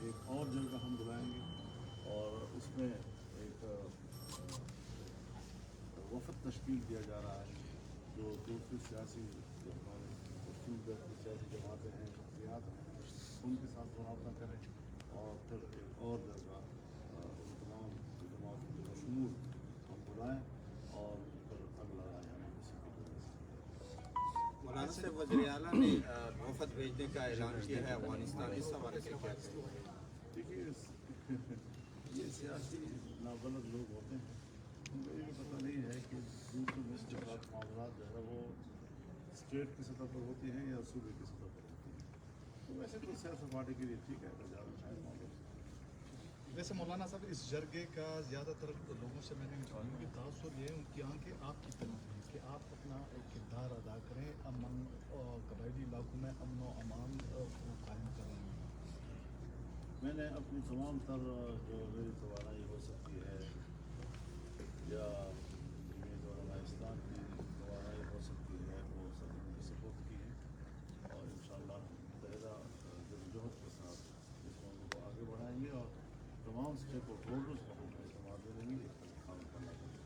ایک اور جگہ ہم بلائیں گے اور اس میں ایک وفد تشکیل دیا جا رہا ہے جو دوسری سیاسی جو ہمارے مسلم سیاسی جماعتیں ہیں شخصیات ہیں ان کے ساتھ رابطہ کریں اور پھر ایک اور جگہ ان تمام جماعتوں کے بشمول ہم بلائیں اور پھر اگلا رائے ہم اسی کی وجہ سے مولانا صاحب وزیر اعلیٰ نے وفد بھیجنے کا اعلان کیا ہے افغانستان، اس حوالے سے کیا کہیں گے؟ دیکھیے یہ سیاسی نابلد لوگ ہوتے ہیں، ان کو یہ بھی پتہ نہیں ہے کہ دوسرے ملک کے ساتھ معاملات جو ہے وہ اسٹیٹ کی سطح پر ہوتی ہیں یا صوبے کی سطح پر ہوتی ہیں، تو ویسے تو سیاست پارٹی کے لیے ٹھیک ہے اگر زیادہ شاید معاملات. ویسے مولانا صاحب اس جرگے کا زیادہ تر لوگوں سے میں نے جانوں کہ تاثر یہ ان کی آنکھیں آپ کی طرف ہیں کہ آپ اپنا ایک کردار ادا کریں، امن اور قبائلی علاقوں میں امن و امان کو قائم کریں. میں نے اپنی تمام تر جو میری توانائی ہو سکتی ہے یا یہ جو افغانستان کی توانائی ہو سکتی ہے وہ سب ان کی سپورٹ کی ہے اور انشاءاللہ متحدہ جدوجہد کے ساتھ اس موضوع کو آگے بڑھائیں گے اور تمام اسٹیک ہولڈرز کو ہم اعتماد دیں گے کہ کام کرنا چاہیے.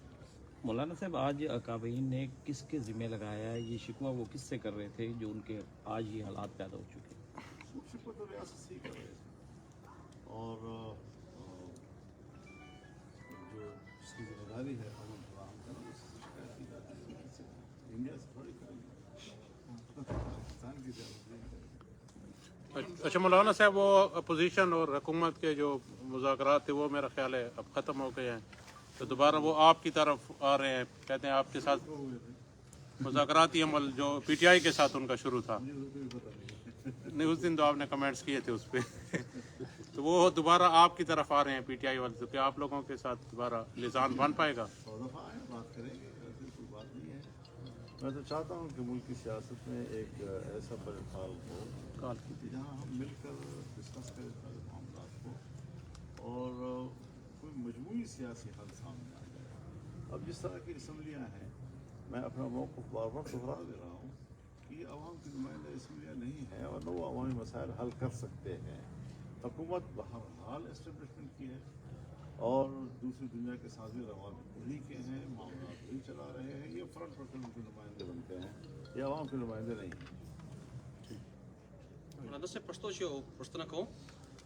مولانا صاحب آج کابینہ نے کس کے ذمہ لگایا ہے؟ یہ شکوہ وہ کس سے کر رہے تھے جو ان کے آج یہ حالات پیدا ہو چکے ہیں؟ شکوہ تو ریاست سے ہی کر رہے تھے اور جو جس کی ذمہ داری ہے امن فراہم کرنا اس سے شکایت کی جاتی ہے. کسی انڈیا سے تھوڑی کریں گے، پاکستان کی ریاست نہیں کریں گے. اچھا مولانا صاحب، وہ اپوزیشن اور حکومت کے جو مذاکرات تھے وہ میرا خیال ہے اب ختم ہو گئے ہیں، تو دوبارہ وہ آپ کی طرف آ رہے ہیں، کہتے ہیں آپ کے ساتھ ہو گئے تھے مذاکراتی عمل جو پی ٹی آئی کے ساتھ ان کا شروع تھا. مجھے اس کو بھی پتہ نہیں ہے. نہیں، اس دن تو آپ نے کمنٹس کیے تھے اس پہ تو وہ دوبارہ آپ کی طرف آ رہے ہیں پی ٹی آئی والے، تو کیا آپ لوگوں کے ساتھ دوبارہ لسان بن پائے گا؟ 100 دفعہ آئے بات کریں گے، ایسی کوئی بات نہیں ہے. میں تو چاہتا ہوں کہ ملک کی سیاست میں ایک ایسا پلیٹفارم ہو کال کہ جہاں ہم مل کر ڈسکس کریں سارے معاملات کو اور کوئی مجموعی سیاسی حل سامنے آ جائے. اب جس طرح کی اسمبلیاں ہیں، میں اپنا موقف بار بار دہرا دے رہا ہوں کہ یہ عوام کی نمائندہ اسمبلیاں نہیں ہیں اور نہ وہ عوامی مسائل حل کر سکتے ہیں. حکومت بہرحال اسٹیبلشمنٹ کی ہے اور دوسری دنیا کے سازی روابط وہی کے ہیں، معاملات وہی چلا رہے ہیں. یہ فرنٹ پر کے نمائندے بنتے ہیں، یہ عوام کے نمائندے نہیں ہیں. مولانا صاحب پښتو چې یو پوښتنه کوم،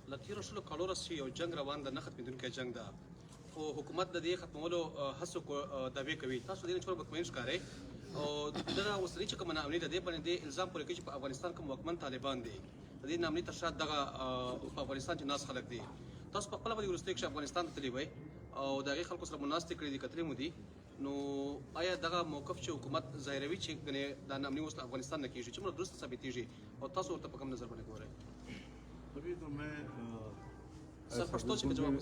له تېرو شلو کالو راهیسې یو جنګ روان ده، نه ختمېدونکی جنګ ده، خو حکومت د دې ختمولو هڅو دعوې کوي. تاسو د دې نسبت مطمئن ښکارئ او دغه اوسنۍ چې کومه ناامني ده دې باندې دې الزام پورې کوي چې په افغانستان کې واکمن طالبان دي، د دې ناامني تر شا دغه په افغانستان چې ناست خلک دي. تاسو په خپله باندې وروستۍ کښې افغانستان ته تللي وئ او د هغې خلکو سره مو ناستې کړې دي، کتلې مو دي، نو آیا دغه موقف چې حکومت ظاهروي چې ګنې دا ناامني اوس له افغانستان نه کېږي څومره درسته ثابتېږي او تاسو ورته په کوم نظر باندې ګورئ؟ ابھی تو میں سر پښتو چې جواب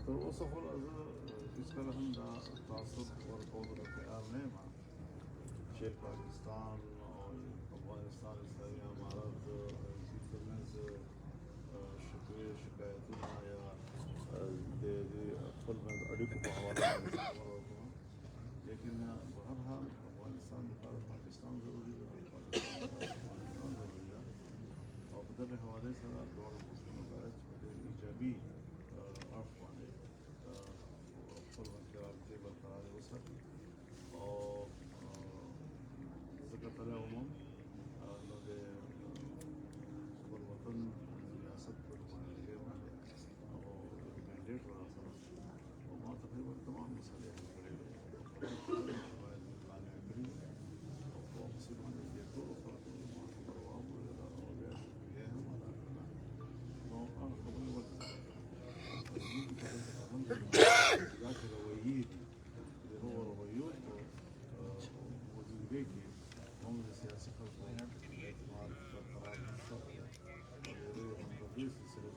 تر اوسه خو زه هېڅکله هم دا تعصب ورکولو ته تیار نه یم چې پاکستان او افغانستان اسلامي امارت دې ترمنځ شکوې شکایتونه یا د خپل منځ اړیکو په حواله باندې خبره وکړم. لیکن بہرحال افغانستان لپاره پاکستان ضروري ده، پاکستان لپاره افغانستان ضروري ده او په دغه حوالې سره دواړو ملکونو باید په ډېر ایجابي اړخ باندې خپل منځ کې رابطې برقرارې وساتي او زه کتلی وم نو د خپل وطن ریاست په نمایندګۍ باندې او یو مینډیټ و راسره او ما تقریبا تمام مسئلې حل کړې وې چې باید پلانونه کړي وو او په پسې باندې دې ټولو خلکو ما خبره واورېده او بیا شکریه هم ادا کړله. نو هغه خبرې ورته دا چې رویې دي د هغو رویو په موجودګۍ کې هم د سیاسي خلکو اعتماد برقرار نه شوی دی او د هغوی همغږۍ سلسلې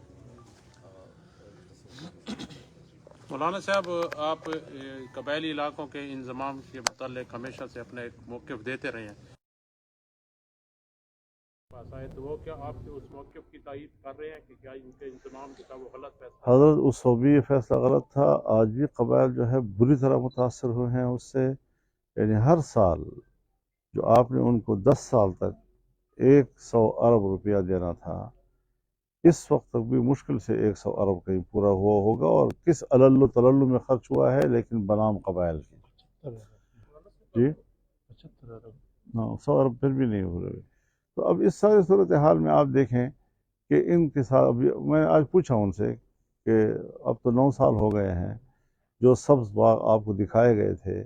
مولانا صاحب، آپ قبائلی علاقوں کے انضمام کے متعلق ہمیشہ سے اپنا ایک موقف دیتے رہے ہیں، پاس آئے تو وہ کیا آپ کے اس موقف کی تائید کر رہے ہیں کہ کیا ان کے انضمام جو تھا وہ غلط فیصلہ؟ حضرت اس وقت بھی یہ فیصلہ غلط تھا، آج بھی قبائل جو ہے بری طرح متاثر ہوئے ہیں اس سے. یعنی ہر سال جو آپ نے ان کو 10 سال تک 100 ارب روپیہ دینا تھا اس وقت تک بھی مشکل سے 100 ارب کہیں پورا ہوا ہوگا، اور کس علل و تلل میں خرچ ہوا ہے، لیکن بنام قبائل کی جی 100 ارب پھر بھی نہیں ہو رہے. تو اب اس ساری صورتحال میں آپ دیکھیں کہ ان کے ساتھ ابھی میں آج پوچھا ان سے کہ اب تو 9 سال ہو گئے ہیں، جو سبز باغ آپ کو دکھائے گئے تھے،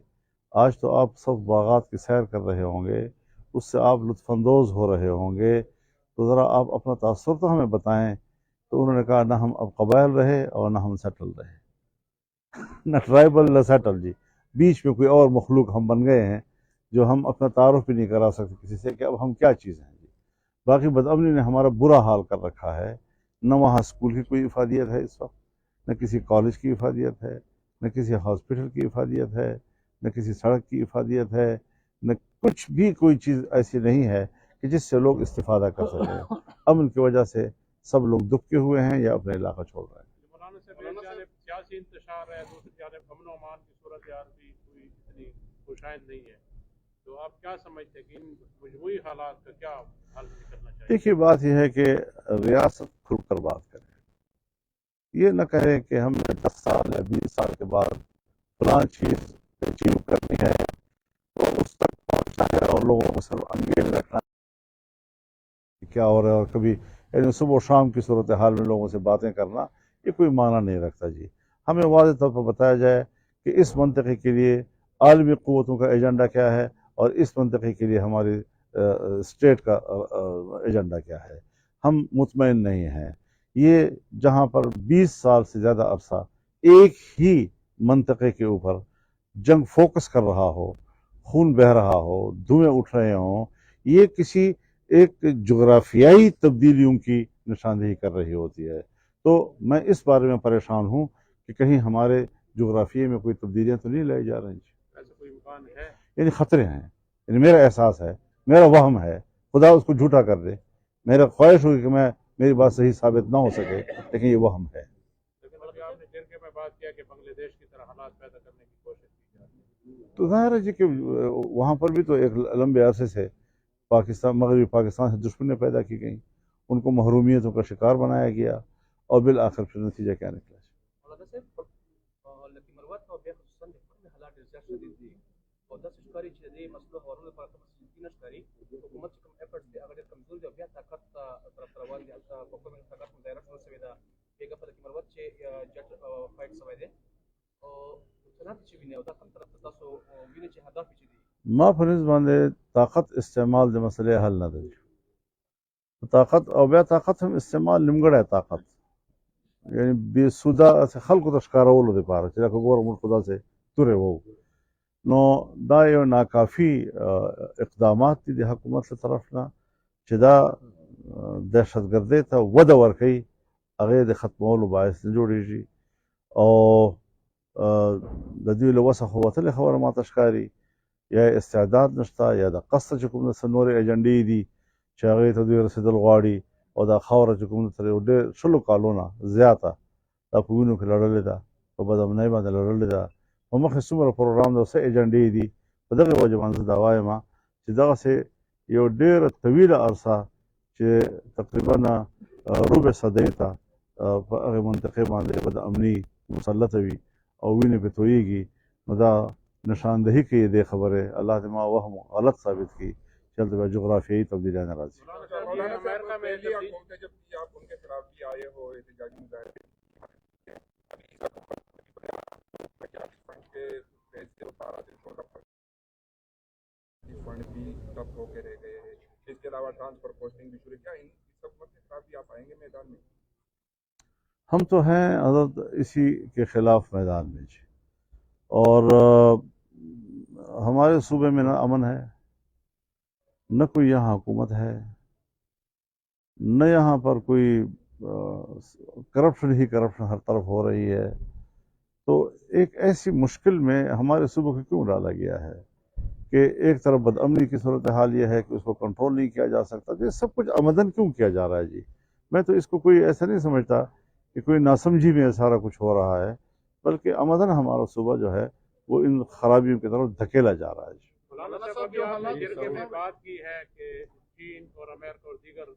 آج تو آپ سبز باغات کی سیر کر رہے ہوں گے، اس سے آپ لطف اندوز ہو رہے ہوں گے، تو ذرا آپ اپنا تاثر تو ہمیں بتائیں. تو انہوں نے کہا نہ ہم اب قبائل رہے اور نہ ہم سیٹل رہے، نہ ٹرائبل نہ سیٹل، جی بیچ میں کوئی اور مخلوق ہم بن گئے ہیں جو ہم اپنا تعارف بھی نہیں کرا سکتے کسی سے کہ اب ہم کیا چیز ہیں. جی باقی بدامنی نے ہمارا برا حال کر رکھا ہے، نہ وہاں اسکول کی کوئی افادیت ہے اس وقت، نہ کسی کالج کی افادیت ہے، نہ کسی ہاسپٹل کی افادیت ہے، نہ کسی سڑک کی افادیت ہے، نہ کچھ بھی کوئی چیز ایسی نہیں ہے کہ جس سے لوگ استفادہ کر سکیں. امن کی وجہ سے سب لوگ دبکے ہوئے ہیں یا اپنا علاقہ چھوڑ رہے ہیں. مولانا صاحب ایک جانب سیاسی انتشار ہے، دوسری جانب امن و امان کی صورتحال بھی کوئی اتنی خوشائند نہیں ہے، تو آپ کیا سمجھتے ہیں کہ ان مجموعی حالات کا کیا حل نکلنا چاہیے؟ دیکھیے بات یہ ہے کہ ریاست کھل کر بات کرے، یہ نہ کہے کہ ہم نے 10 سال یا 20 سال کے بعد فلاں چیز اچیو کرنی ہے تو اس تک پہنچنا ہے اور لوگوں کو صرف انگیز رکھنا ہے کیا ہو رہا ہے، اور کبھی یعنی صبح و شام کی صورتحال میں لوگوں سے باتیں کرنا یہ کوئی معنی نہیں رکھتا. جی ہمیں واضح طور پر بتایا جائے کہ اس منطقے کے لیے عالمی قوتوں کا ایجنڈا کیا ہے اور اس منطقے کے لیے ہماری اسٹیٹ کا ایجنڈا کیا ہے. ہم مطمئن نہیں ہیں. یہ جہاں پر 20 سال سے زیادہ عرصہ ایک ہی منطقے کے اوپر جنگ فوکس کر رہا ہو، خون بہہ رہا ہو، دھوئیں اٹھ رہے ہوں، یہ کسی ایک جغرافیائی تبدیلیوں کی نشاندہی کر رہی ہوتی ہے. تو میں اس بارے میں پریشان ہوں کہ کہیں ہمارے جغرافیے میں کوئی تبدیلیاں تو نہیں لائی جا رہی ہیں. ایسا کوئی امکان ہے؟ یعنی خطرے ہیں، یعنی میرا احساس ہے، میرا وہم ہے، خدا اس کو جھوٹا کر دے، میرا خواہش ہوگی کہ میری بات صحیح ثابت نہ ہو سکے، لیکن یہ وہم ہے. لیکن ابھی آپ نے جرگے میں بات کیا کہ بنگلہ دیش کی طرح حالات پیدا کرنے کی کوشش کی جا رہی ہے، تو ظاہر ہے جی کہ وہاں پر بھی تو ایک لمبے عرصے سے پاکستان مغربی پاکستان سے دشمنیاں پیدا کی گئیں، ان کو محرومیتوں کا شکار بنایا گیا، اور بالآخر پھر نتیجہ کیا نکلا. مولانا صاحب لکه مروت او بیا خصوصا د خپل حالات ډېر زیات شدید دي او داسې ښکاري چې د دې مسلو هوارولو لپاره کوم سلسلې نه ښکاري. حکومت چې کوم ایفرټس دي هغه ډېر کمزوري دي او بیا طاقت طرف ته روان دي. هلته په کومه طاقت مظاهره شروع شوې ده بېګا په لکه مروت چې جټ فایټ شوی دی او څنګه چې ویني او دا کوم طرف ته تاسو ویني چې هدف یې چې دی ما فنز باندې طاقت استعمال د مسئلې حل نه دی. طاقت او بیا طاقت هم استعمال نیمګړی طاقت، یعنی بې سوده خلکو ته ښکارولو دپاره چې لکه ګوره موږ خو داسې تورې وو. نو دا یو ناکافي اقدامات دي د حکومت له طرف نه چې دا دهشتګردۍ ته وده ورکوي، هغې د ختمولو باعث نه جوړېږي. او د دوی له وسه خو وتلې خبره ماته ښکاري، یا استعداد نشته یا د قصده چې کوم څه نورې ایجنډې دي چې هغې ته دوی رسېدل غواړي، او دا خاوره چې کوم تر یو ډېر 100 کالو نه زیاته دا په وینو کې لړلې ده، په بدامنۍ باندې لړلې ده، په مخکې څومره پروګرام ده، څه ایجنډې دي. په دغې وجه باندې زه دا وایم چې دغسې یو ډېره طویله عرصه چې تقریبا ربع صدۍ ته په هغې منطقې باندې بدامني مسلطه وي او وینې پرې تویېږي، نو دا نشاندہی کی دے خبر ہے. اللہ دے ما وہم غلط ثابت کی چلتے ہوئے جغرافیائی تبدیلیاں ناراضی. مولانا صاحب امریکہ میں جب آپ ان کے خلاف بھی آئے ہو احتجاجی مظاہرے فنڈ بھی ٹپ ہو کے رہ گئے ہیں، اس کے علاوہ ٹرانسفر پوسٹنگ بھی شروع کیا، ان حکومت کے خلاف بھی آپ آئیں گے میدان میں؟ ہم تو ہیں حضرت اسی کے خلاف میدان میں جی، اور ہمارے صوبے میں نہ امن ہے، نہ کوئی یہاں حکومت ہے، نہ یہاں پر کوئی کرپشن ہی کرپشن ہر طرف ہو رہی ہے. تو ایک ایسی مشکل میں ہمارے صوبے کو کیوں ڈالا گیا ہے کہ ایک طرف بدامنی کی صورتحال یہ ہے کہ اس کو کنٹرول نہیں کیا جا سکتا. تو یہ سب کچھ آمدن کیوں کیا جا رہا ہے جی؟ میں تو اس کو کوئی ایسا نہیں سمجھتا کہ کوئی ناسمجھی میں سارا کچھ ہو رہا ہے، بلکہ آمدن ہمارا صوبہ جو ہے وہ ان خرابیوں کی طرف دھکیلا جا رہا ہے. مولانا صاحب ابھی آپ نے جرگے میں بات کی ہے کہ چین اور امریکہ اور دیگر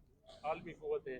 عالمی قوتیں